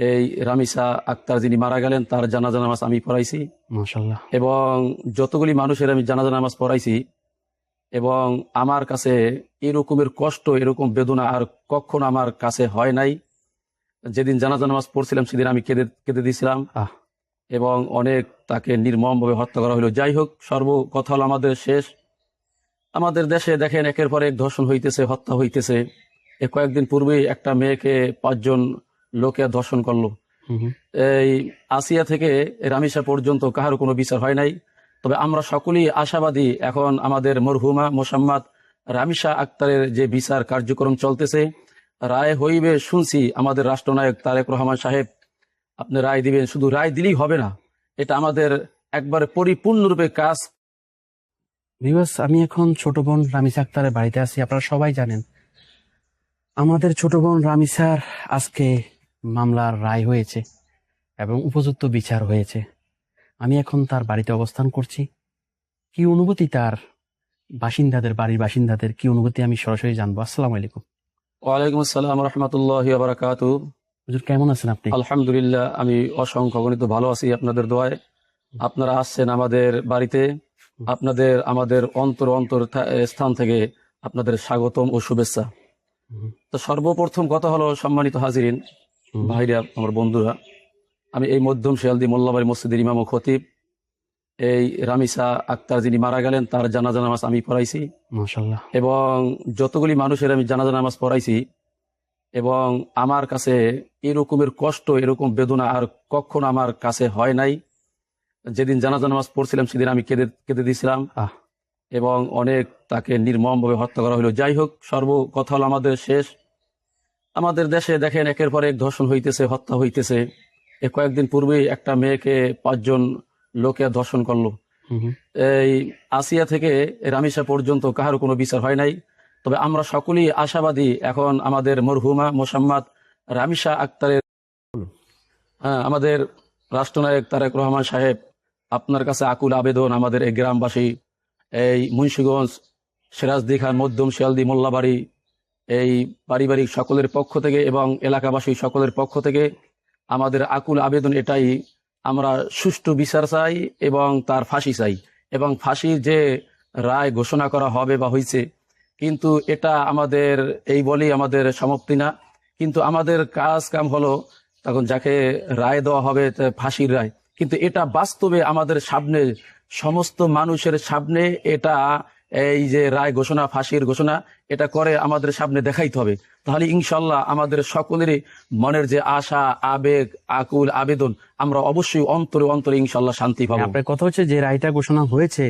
এই রামিসা আক্তার যিনি মারা গেলেন তার জানাজা নামাজ আমি পড়াইছি মাশাআল্লাহ। এবং যতগুলি মানুষের আমি জানাজা নামাজ পড়াইছি এবং আমার কাছে এরকমের কষ্ট এরকম বেদনা আর কখনো আমার কাছে হয় নাই। যেদিন জানাজা নামাজ পড়ছিলাম সেদিন আমি কেঁদে কেঁদে দিয়েছিলাম আহ এবং অনেক তাকে নির্মমভাবে হত্যা করা হলো। যাই হোক, কথা হলো আমাদের শেষ। আমাদের দেশে দেখেন একের পর এক ধর্ষণ হইতেছে, হত্যা হইতেছে। কয়েকদিন পূর্বেই একটা মেয়েকে 5 জন লোকে ধর্ষণ করলো। হুম হুম। এই আসিয়া থেকে রামিসা পর্যন্ত কাহারও কোনো বিচার হয় নাই। তবে আমরা সকলেই আশাবাদী, এখন আমাদের মরহুমা মোসাম্মদ রামিসা আক্তারের যে বিচার কার্যক্রম চলতেছে, রায় হইবে শুনছি আমাদের রাষ্ট্রনায়ক তারেক রহমান সাহেব আপনি রায় দিবেন। শুধু রায় দিলেই হবে না, এটা আমাদের একবারে পরিপূর্ণরূপে কাজ। ভিউয়ার্স, আমি এখন ছোট বোন রামিসা আক্তারের বাড়িতে আছি। আপনারা সবাই জানেন আমাদের ছোট বোন রামিসার আজকে মামলার রায় হয়েছে এবং উপযুক্ত বিচার হয়েছে। আমি এখন তার বাড়িতে অবস্থান করছি। কি অনুভূতি তার বাড়ির বাসিন্দাদের কি অনুভূতি আমি সরাসরি জানবো। আসসালামু আলাইকুম। ওয়ালাইকুম আসসালাম রহমতুল্লাহি ওয়া বারাকাতুহু। হুজুর, কেমন আছেন আপনি? আলহামদুলিল্লাহ, আমি অসংখ্য গণিত ভালো আছি আপনাদের দোয়ায়। আপনারা আসছেন আমাদের বাড়িতে, আপনাদের আমাদের অন্তর অন্তর স্থান থেকে আপনাদের স্বাগতম ও শুভেচ্ছা। হুম তো সর্বপ্রথম কথা হলো, সম্মানিত হাজিরিন, হুম। ভাইরা, আমার বন্ধুরা, আমি এই মধ্যম শিয়ালদি মোল্লাবাড়ি মসজিদের ইমাম ও খতিব। এই রামিসা আক্তার যিনি মারা গেলেন তার জানাজা নামাজ আমি পড়াইছি মাশাআল্লাহ। এবং যতগুলি মানুষের আমি জানাজা নামাজ পড়াইছি এবং আমার কাছে এরকমের কষ্ট এরকম বেদনা আর কখনো আমার কাছে হয় নাই। যেদিন জানাজা নামাজ পড়ছিলাম সেদিন আমি কেঁদে কেঁদে দিয়েছিলাম আহ এবং অনেক তাকে নির্মমভাবে হত্যা করা হলো। যাই হোক, কথা হলো আমাদের শেষ। আমাদের দেশে দেখেন একের পর এক ধর্ষণ হইতেছে, হত্যা হইতেছে। কয়েকদিন পূর্বেই একটা মেয়েকে 5 জন লোকে ধর্ষণ করলো। হুম হুম। এই আসিয়া থেকে রামিসা পর্যন্ত কাহারও কোনো বিচার হয় নাই। তবে আমরা সকলেই আশাবাদী, এখন আমাদের মরহুমা মোসাম্মদ রামিসা আক্তারের আমাদের রাষ্ট্রনায়ক তারেক রহমান সাহেব আপনার কাছে আকুল আবেদন, আমাদের এই গ্রামবাসী, এই মুন্সিগঞ্জ, সিরাজদি খান, মধ্যম শিয়ালদি, মোল্লাবাড়ি, এই পারিবারিক সকলের পক্ষ থেকে এবং এলাকাবাসী সকলের পক্ষ থেকে আমাদের আকুল আবেদন এটাই, আমরা সুষ্ঠু বিচার চাই এবং তার ফাঁসি চাই। এবং ফাঁসির যে রায় ঘোষণা করা হবে বা হয়েছে, কিন্তু এটা আমাদের এই বলেই আমাদের সমাপ্তি না। কিন্তু আমাদের কাজ কাম হলো তখন যাকে রায় দেওয়া হবে ফাঁসির রায়, কিন্তু এটা বাস্তবে আমাদের সামনে, সমস্ত মানুষের সামনে এটা, এই যে রায় ঘোষণা, ফাঁসির ঘোষণা, এটা করে আমাদের সামনে দেখাইতে হবে। তাহলে ইনশাল্লাহ আমাদের সকলেরই মনের যে আশা, আবেগ, আকুল আবেদন, আমরা অবশ্যই অন্তরে অন্তরে ইনশাল্লাহ শান্তি পাবো। আপনার কথা হচ্ছে যে রায়টা ঘোষণা হয়েছে,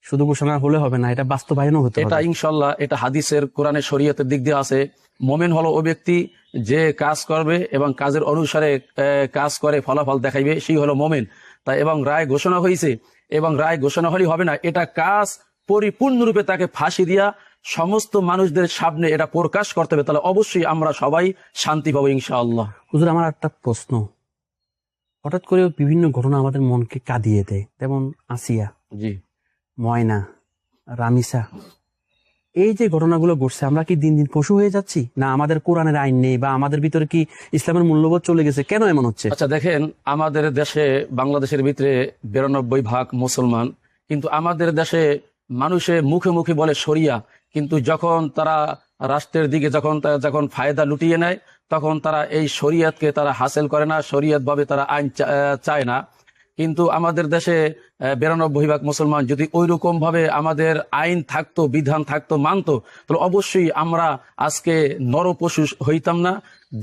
শুধু ঘোষণা হলে হবে না, এটা বাস্তবায়নও হতে এটা হবে। ইনশাল্লাহ, এটা হাদিসের, কোরআনের, শরীয়তের দিক দিয়ে আছে। মোমেন হলো ওই ব্যক্তি যে কাজ করবে এবং কাজের অনুসারে কাজ করে ফলাফল দেখাইবে, সেই হলো মোমেন। তাই এবং রায় ঘোষণা হয়েছে, এবং রায় ঘোষণা হলেই হবে না, এটা কাজ পরিপূর্ণরূপে তাকে ফাঁসি দিয়া সমস্ত মানুষদের সামনে এটা প্রকাশ করতে হবে। তাহলে অবশ্যই আমরা সবাই শান্তি পাবো ইনশাআল্লাহ। হুজুর, আমার একটা প্রশ্ন, হঠাৎ করে বিভিন্ন ঘটনা আমাদের মনকে কাঁদিয়ে দেয়, যেমন আসিয়া, জি, ময়না, রামিসা, এই যে ঘটনাগুলো ঘটছে, আমরা কি দিন দিন পশু হয়ে যাচ্ছি? না আমাদের কোরআনের আইন নেই, বা আমাদের ভিতরে কি ইসলামের মূল্যবোধ চলে গেছে? কেন এমন হচ্ছে? আচ্ছা দেখেন, আমাদের দেশে, বাংলাদেশের ভিতরে 92% মুসলমান, কিন্তু আমাদের দেশে মানুষে মুখে মুখে বলে শরিয়া, কিন্তু যখন তারা রাষ্ট্রের দিকে যখন ফায়দা লুটিয়ে নেয়, তখন তারা এই শরিয়তকে তারা হাসিল করে না, শরিয়ত ভাবে তারা আইন চায় না। কিন্তু আমাদের দেশে 92% মুসলমান, যদি ওই রকম ভাবে আমাদের আইন থাকতো, বিধান থাকতো, মানতো, তাহলে অবশ্যই আমরা আজকে নরপশু হইতাম না।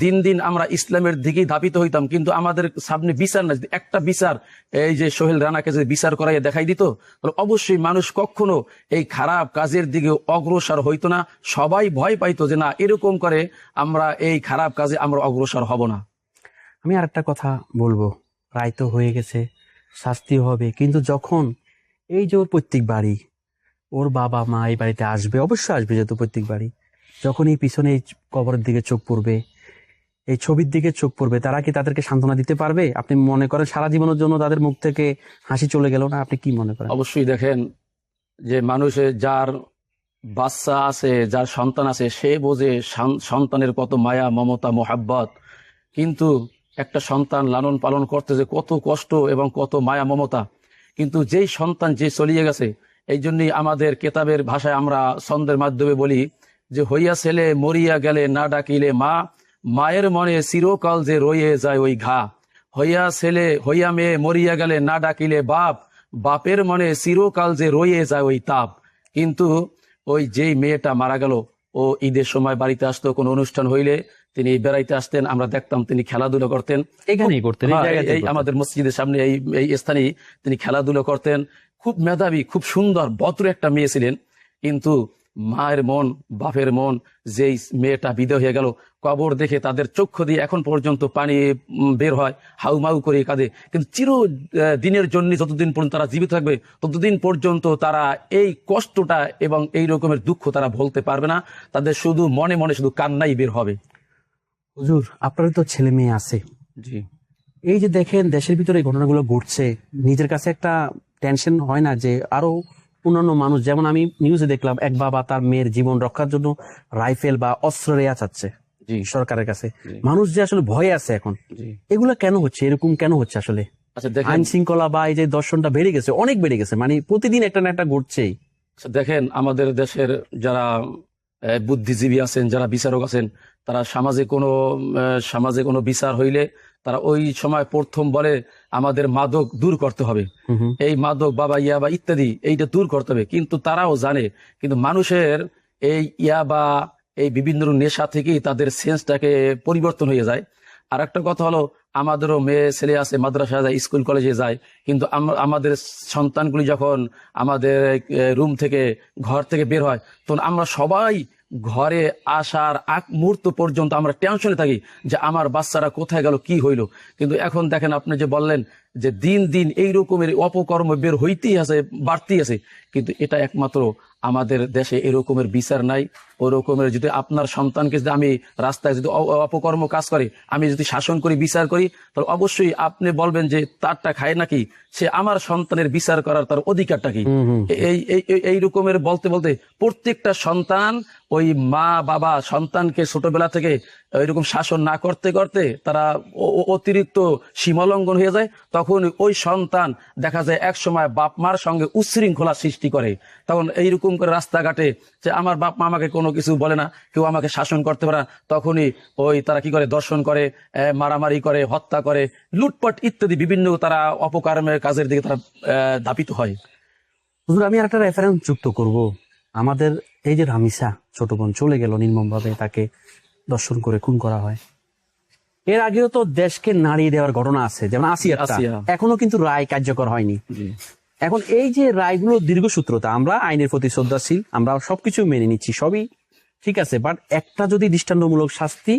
দিন দিন আমরা ইসলামের দিকেই ধাবিত হইতাম। কিন্তু আমাদের সামনে বিচার না, যদি একটা বিচার, এই যে সোহেল রানাকে যদি বিচার করাইয়া দেখাই দিত, তাহলে অবশ্যই মানুষ কখনো এই খারাপ কাজের দিকে অগ্রসর হইতো না। সবাই ভয় পাইতো যে না, এরকম করে আমরা এই খারাপ কাজে আমরা অগ্রসর হব না। আমি আর একটা কথা বলবো, রায় তো হয়ে গেছে, শাস্তি হবে, কিন্তু যখন এই যে ওর প্রত্যেক বাড়ি, ওর বাবা মা এই বাড়িতে আসবে, অবশ্যই আসবে, যেহেতু প্রত্যেক বাড়ি, যখন এই পিছনে এই কবরের দিকে চোখ পড়বে, এই ছবির দিকে চোখ পড়বে, তারা কি তাদেরকে সান্ত্বনা দিতে পারবে? আপনি মনে করেন সারা জীবনের জন্য তাদের মুখ থেকে হাসি চলে গেল না? আপনি কি মনে করেন? অবশ্যই দেখেন, যে মানুষের যার বাচ্চা আছে, যার সন্তান আছে, সে বোঝে সন্তানের কত মায়া, মমতা, মোহাব্বত। কিন্তু একটা সন্তান লালন পালন করতে যে কত কষ্ট এবং কত মায়া মমতা, কিন্তু যেই সন্তান যে চলিয়ে গেছে, এই জন্যই আমাদের কেতাবের ভাষায় আমরা ছন্দের মাধ্যমে বলি যে হইয়া ছেলে মরিয়া গেলে না ডাকিলে মা, মায়ের মনে চিরকাল যে রয়ে যায় ওই ঘা। হইয়া ছেলে হইয়া মেয়ে মরিয়া গেলে না ডাকিলে বাপ, বাপের মনে চিরকাল যে রয়ে যায় ওই তাপ। কিন্তু ওই যেই মেয়েটা মারা গেল, ও ঈদের সময় বাড়িতে আসতো, কোনো অনুষ্ঠান হইলে তিনি বেড়াইতে আসতেন, আমরা দেখতাম তিনি খেলাধুলা করতেন। এখানেই করতেন, এই হ্যাঁ, জায়গাতেই এই করতেন। আমাদের মসজিদের সামনে এই এই স্থানে তিনি খেলাধুলা করতেন। খুব মেধাবী, খুব সুন্দর ভদ্র একটা মেয়ে ছিলেন। কিন্তু মায়ের মন, বাপের মন, যেই মেয়েটা বিদেয় হয়ে গেল, কবর দেখে তাদের চক্ষু দিয়ে এখন পর্যন্ত পানি বের হয়, হাউমাউ করে কাঁদে। কিন্তু দিনের জন্য যতদিন পর্যন্ত তারা জীবিত থাকবে, ততদিন পর্যন্ত তারা এই কষ্টটা এবং এই রকমের দুঃখ তারা ভুলতে পারবে না। তাদের শুধু মনে মনে শুধু কান্নাই বের হবে। হুজুর, আপনার তো ছেলে মেয়ে আছে, জি, এই যে দেখেন দেশের ভিতরে এই ঘটনাগুলো ঘটছে, নিজের কাছে একটা টেনশন হয় না যে আরো অন্যান্য মানুষ, যেমন আমি নিউজে দেখলাম এক বাবা তার মেয়ের জীবন রক্ষার জন্য রাইফেল বা অস্ত্র রেয়া চাচ্ছে জি, সরকারের কাছে, জি, মানুষ যে আসলে ভয়ে আছে এখন, জি। এগুলো কেন হচ্ছে, এরকম কেন হচ্ছে আসলে? আচ্ছা দেখেন, আইন শৃঙ্খলা বা এই যে দর্শনটা বেড়ে গেছে, অনেক বেড়ে গেছে, মানে প্রতিদিন একটা না একটা ঘটছেই। দেখেন আমাদের দেশের যারা বুদ্ধিজীবী আছেন, যারা বিচারক আছেন, তারা সমাজে কোনো বিচার হইলে তারা ওই সময় প্রথম বলে আমাদের মাদক দূর করতে হবে, হুম হুম। এই মাদক বাবা ইয়াবা ইত্যাদি এইটা দূর করতে হবে। কিন্তু তারাও জানে, কিন্তু মানুষের এই ইয়াবা এই বিভিন্ন নেশা থেকেই তাদের সেন্সটাকে পরিবর্তন হয়ে যায়। আর একটা কথা হলো, আমাদেরও মেয়ে ছেলে আছে, মাদ্রাসা যায়, স্কুল কলেজে যায়, কিন্তু আমাদের সন্তানগুলি যখন আমাদের রুম থেকে, ঘর থেকে বের হয়, তখন আমরা সবাই ঘরে আসার আগ মুহূর্ত পর্যন্ত আমরা টেনশনে থাকি যে আমার বাচ্চারা কোথায় গেল, কি হইল। কিন্তু এখন দেখেন, আপনি যে বললেন যে দিন দিন এই রকমের অপকর্ম বের হইতেই আছে, বাড়তেই আছে, কিন্তু এটা একমাত্র আমাদের দেশে এরকমের বিচার নাই। ওই রকমের যদি আপনার সন্তানকে যদি আমি রাস্তায় যদি অপকর্ম কাজ করে, আমি যদি শাসন করি, বিচার করি, তাহলে অবশ্যই আপনি বলবেন যে তারটা খায় নাকি, সে আমার সন্তানের বিচার করার তার অধিকারটা কি। হুম হুম। এই রকমের বলতে বলতে প্রত্যেকটা সন্তান, ওই মা বাবা সন্তানকে ছোটবেলা থেকে এরকম শাসন না করতে করতে তারা অতিরিক্ত সীমালঙ্ঘন হয়ে যায়। তখন ওই সন্তান দেখা যায় এক সময় বাপ মার সঙ্গে উচ্ছৃঙ্খলা সৃষ্টি করে। তখন এইরকম করে রাস্তাঘাটে যে আমার বাপ মা আমাকে কোনো কিছু বলে না, কেউ আমাকে শাসন করতে পারে না, তখনই ওই তারা কি করে, দর্শন করে, মারামারি করে, হত্যা করে, লুটপাট ইত্যাদি বিভিন্ন তারা অপকর্মের কাজের দিকে তারা ধাবিত হয়। হুজুর, আমি আর একটা রেফারেন্স যুক্ত করব। আমাদের এই যে রামিসা ছোট বোন চলে গেল নির্মমভাবে, তাকে দর্শন করে খুন করা হয়। এর আগেও তো দেশকে নাড়িয়ে দেওয়ার ঘটনা আছে, যেমন আসিয়া, আসিয়া। এখনো কিন্তু রায় কার্যকর হয়নি। জি, এখন এই যে রায়গুলো দীর্ঘসূত্রতা, আমরা আইনের প্রতি শ্রদ্ধাশীল, আমরা সবকিছু মেনে নিচ্ছি, সবই ঠিক আছে, বাট একটা যদি দৃষ্টান্তমূলক শাস্তি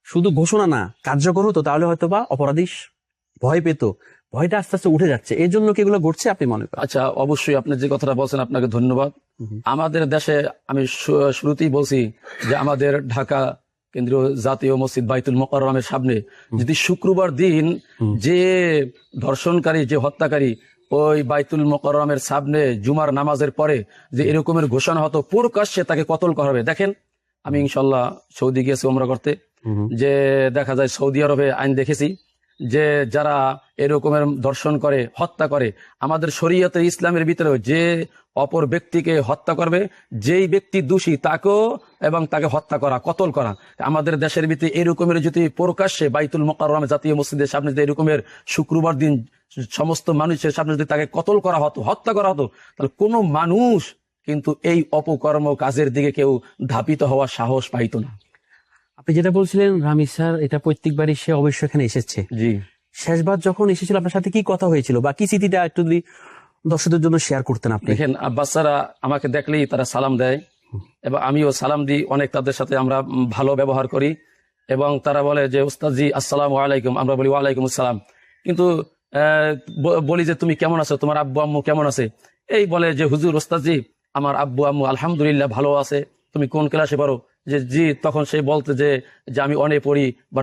শুধু ঘোষণা না কার্যকর হতো, তাহলে হয়তো বা অপরাধী ভয় পেত। ভয়টা আস্তে আস্তে উঠে যাচ্ছে, এর জন্য কি এগুলো ঘটছে আপনি মনে করেন? আচ্ছা, অবশ্যই আপনি যে কথাটা বলছেন আপনাকে ধন্যবাদ। আমাদের দেশে আমি শুরুতেই বলছি যে আমাদের ঢাকা কেন্দ্রীয় জাতীয় মসজিদ বাইতুল মোকাররমের সামনে যদি শুক্রবার দিন যে ধর্ষণকারী, যে হত্যাকারী ওই বাইতুল মোকাররমের সামনে জুমার নামাজের পরে যে এরকমের ঘোষণা হতো, প্রকাশ্যে তাকে কতল করা হবে। দেখেন, আমি ইনশাল্লাহ সৌদি গিয়েছি ওমরা করতে, যে দেখা যায় সৌদি আরবে আইন দেখেছি যে যারা এরকমের দর্শন করে, হত্যা করে, আমাদের শরীয়তে ইসলামের ভিতরে যে অপর ব্যক্তিকে হত্যা করবে, যেই ব্যক্তি দোষী তাকেও এবং তাকে হত্যা করা, কতল করা। আমাদের দেশের ভিতরে এরকমের যদি প্রকাশ্যে বাইতুল মোকাররম জাতীয় মসজিদের সামনে যদি এরকমের শুক্রবার দিন সমস্ত মানুষের সামনে যদি তাকে কতল করা হতো, হত্যা করা হতো, তাহলে কোনো মানুষ কিন্তু এই অপকর্ম কাজের দিকে কেউ ধাবিত হওয়ার সাহস পাইতো না। আপনি যেটা বলছিলেন রামিসার, এটা প্রত্যেকবারই সে অবশ্যই এখানে এসেছে। জি, শেষবার যখন এসেছিল আপনার সাথে কি কথা হয়েছিল, বা কি স্মৃতিটা একটু যদি দর্শকদের জন্য শেয়ার করতেন আপনি। দেখেন, বাচ্চারা আমাকে দেখলেই তারা সালাম দেয় এবং আমিও সালাম দিই। অনেক তাদের সাথে আমরা ভালো ব্যবহার করি এবং তারা বলে যে উস্তাদজি আসসালামু আলাইকুম, আমরা বলি ওয়ালাইকুম আসসালাম। কিন্তু বলি যে তুমি কেমন আছো, তোমার আব্বু আম্মু কেমন আছে? এই বলে যে হুজুর ওস্তাদজি আমার আব্বু আম্মু আলহামদুলিল্লাহ ভালো আছে। তুমি কোন ক্লাসে পড়ো? যে জি, তখন সে বলতে যে আমি অনে পড়ি বা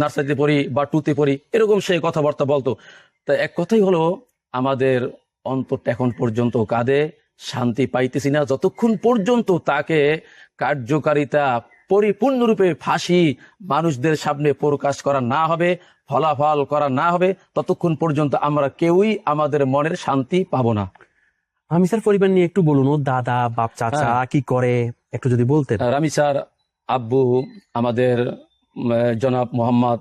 নার্সারিতে পড়ি বা টুতে পড়ি, এরকম সে কথাবার্তা বলতো। তা এক কথাই হলো, আমাদের অন্তরটা এখন পর্যন্ত কাঁদে, শান্তি পাইতেছি না যতক্ষণ পর্যন্ত তাকে কার্যকারিতা পরিপূর্ণরূপে ফাঁসি মানুষদের সামনে প্রকাশ করা না হবে, ফলাফল করা না হবে, ততক্ষণ পর্যন্ত আমরা কেউই আমাদের মনের শান্তি পাবো না। রামিসার পরিবার নিয়ে একটু বলুন, ওর দাদা বাপ চাচা কি করে একটু যদি বলতেন। রামিসার আব্বু আমাদের জনাব মোহাম্মদ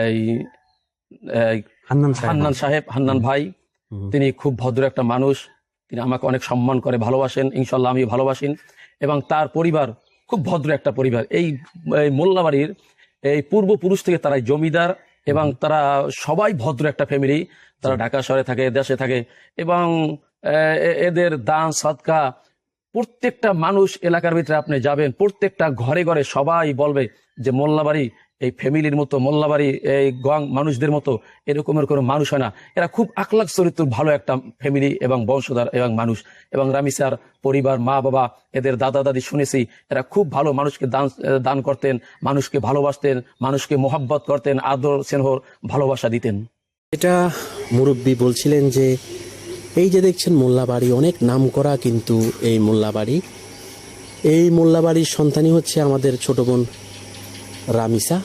এই এই হান্নান সাহেব, হান্নান ভাই, তিনি খুব ভদ্র একটা মানুষ। তিনি আমাকে অনেক সম্মান করে, ভালোবাসেন, ইনশাল্লাহ আমি ভালোবাসেন। এবং তার পরিবার খুব ভদ্র একটা পরিবার। এই মোল্লাবাড়ির এই পূর্বপুরুষ থেকে তারা জমিদার, এবং তারা সবাই ভদ্র একটা ফ্যামিলি। তারা ঢাকা শহরে থাকে, দেশে থাকে, এবং এদের দান সদকা প্রত্যেকটা মানুষ, এলাকার ভিতরে আপনি যাবেন, প্রত্যেকটা ঘরে ঘরে সবাই বলবে যে মোল্লাবাড়ি এই ফ্যামিলির মতো, মোল্লাবাড়ি এই গং মানুষদের মতো এরকমের কোনো মানুষ হয় না। এরা খুব আখলাক চরিত্র ভালো একটা ফ্যামিলি এবং বংশধর এবং মানুষ। এবং রামিসার পরিবার, মা বাবা, এদের দাদা দাদি শুনেছি এরা খুব ভালো, মানুষকে দান করতেন, মানুষকে ভালোবাসতেন, মানুষকে মোহাব্বত করতেন, আদর স্নেহ ভালোবাসা দিতেন। এটা মুরব্বী বলছিলেন যে এই যে দেখছেন মোল্লাবাড়ি, অনেক নাম করা কিন্তু এই মোল্লাবাড়ি। এই মোল্লাবাড়ির সন্তানই হচ্ছে আমাদের ছোট বোন রামিসা।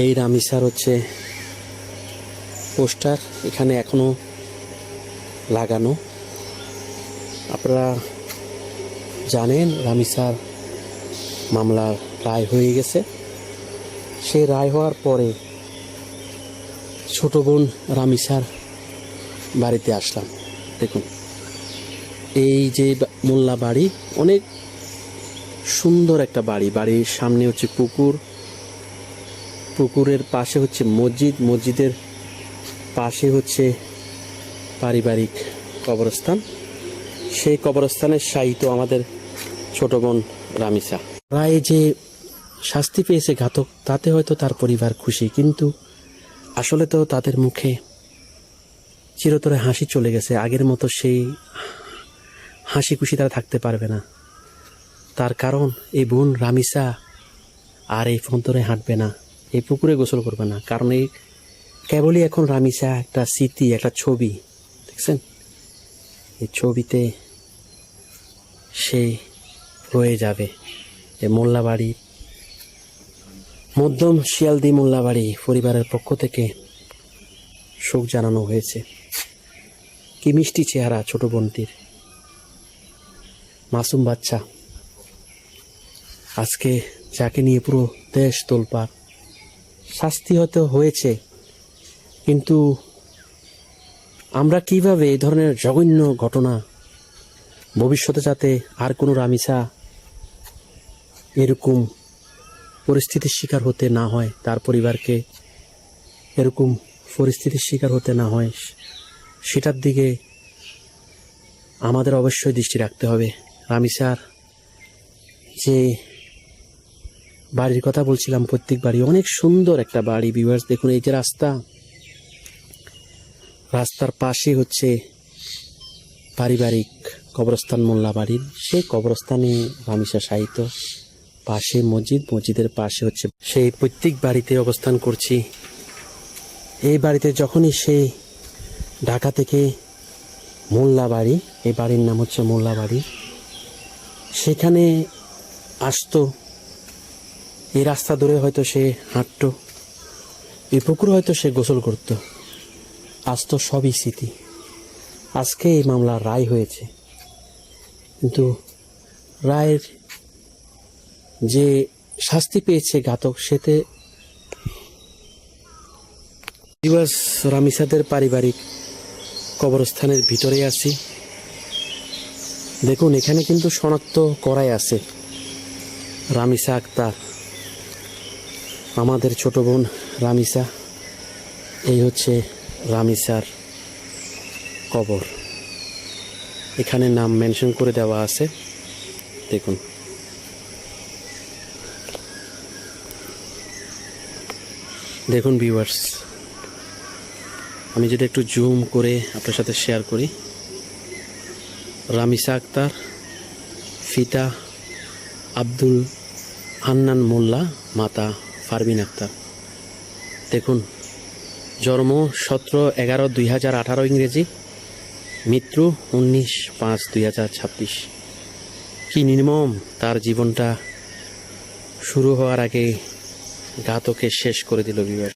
এই রামিসার হচ্ছে পোস্টার এখানে এখনো লাগানো। আপনারা জানেন রামিসার মামলার রায় হয়ে গেছে। সেই রায় হওয়ার পরে ছোট বোন রামিসার বাড়িতে আসলাম। দেখুন এই যে মোল্লা বাড়ি, অনেক সুন্দর একটা বাড়ি। বাড়ির সামনে হচ্ছে পুকুর, পুকুরের পাশে হচ্ছে মসজিদ, মসজিদের পাশে হচ্ছে পারিবারিক কবরস্থান। সেই কবরস্থানের শায়িত আমাদের ছোট বোন রামিসা। রায়ে যে শাস্তি পেয়েছে ঘাতক, তাতে হয়তো তার পরিবার খুশি, কিন্তু আসলে তো তাদের মুখে চিরতরে হাসি চলে গেছে। আগের মতো সেই হাসি খুশি তারা থাকতে পারবে না। তার কারণ এই বোন রামিসা আর এই ফন্তরে হাঁটবে না, এই পুকুরে গোসল করবে না। কারণ এই কেবলই এখন রামিসা একটা স্মৃতি, একটা ছবি। দেখছেন এই ছবিতে সে রয়ে যাবে। এই মোল্লাবাড়ি, মধ্যম শিয়ালদি মোল্লাবাড়ি পরিবারের পক্ষ থেকে শোক জানানো হয়েছে। কি মিষ্টি চেহারা ছোট বোনটির, মাসুম বাচ্চা। আজকে যাকে নিয়ে পুরো দেশ তোলপাড়। শাস্তি হয়তো হয়েছে, কিন্তু আমরা কিভাবে এই ধরনের জঘন্য ঘটনা ভবিষ্যতে যাতে আর কোনো রামিসা এরকম পরিস্থিতির শিকার হতে না হয়, তার পরিবারকে এরকম পরিস্থিতির শিকার হতে না হয়, সেটার দিকে আমাদের অবশ্যই দৃষ্টি রাখতে হবে। রামিসার যে বাড়ির কথা বলছিলাম, প্রত্যেক বাড়ি অনেক সুন্দর একটা বাড়ি। ভিউয়ার্স দেখুন এই যে রাস্তা, রাস্তার পাশে হচ্ছে পারিবারিক কবরস্থান মোল্লা বাড়ির। সেই কবরস্থানে রামিসা শায়িত, পাশে মসজিদ, মসজিদের পাশে হচ্ছে সেই প্রত্যেক বাড়িতে অবস্থান করছি। এই বাড়িতে যখনই সেই ঢাকা থেকে মোল্লা বাড়ি, এই বাড়ির নাম হচ্ছে মোল্লা বাড়ি, সেখানে আসতো, এই রাস্তা ধরে হয়তো সে হাঁটতো, এই পুকুর হয়তো সে গোসল করতো, আসতো, সবই স্মৃতি। আজকে এই মামলার রায় হয়েছে, কিন্তু রায়ের যে শাস্তি পেয়েছে ঘাতক, সেতে রামিসাদের পারিবারিক কবরস্থানের ভিতরে আছি। দেখুন এখানে কিন্তু শনাক্ত করাই আছে রামিসা আক্তার, আমাদের ছোট বোন রামিসা। এই হচ্ছে রামিসার কবর, এখানে নাম মেনশন করে দেওয়া আছে। দেখুন দেখুন ভিউয়ার্স, আমি যদি একটু জুম করে আপনার সাথে শেয়ার করি, রামিসা আক্তার, পিতা আব্দুল হান্নান মোল্লা, মাতা ফারবিন আক্তার। দেখুন জন্ম 17/11/2018 ইংরেজি, মৃত্যু 19/5/2026। কি নির্মম তার জীবনটা শুরু হওয়ার আগে ঘাতকে শেষ করে দিল বিভাগ।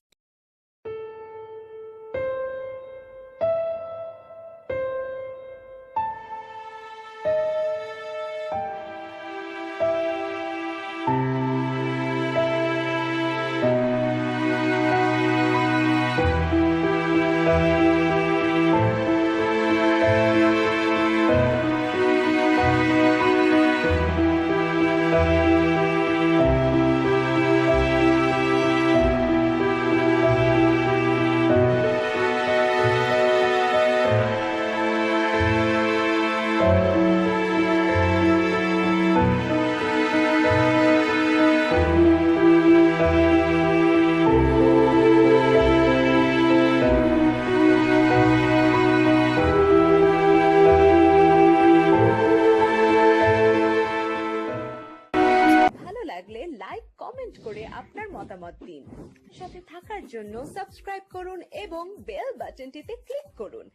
ভালো লাগলে লাইক কমেন্ট করে আপনার মতামত দিন। সাথে থাকার জন্য সাবস্ক্রাইব করুন এবং বেল বাটনটিতে ক্লিক করুন।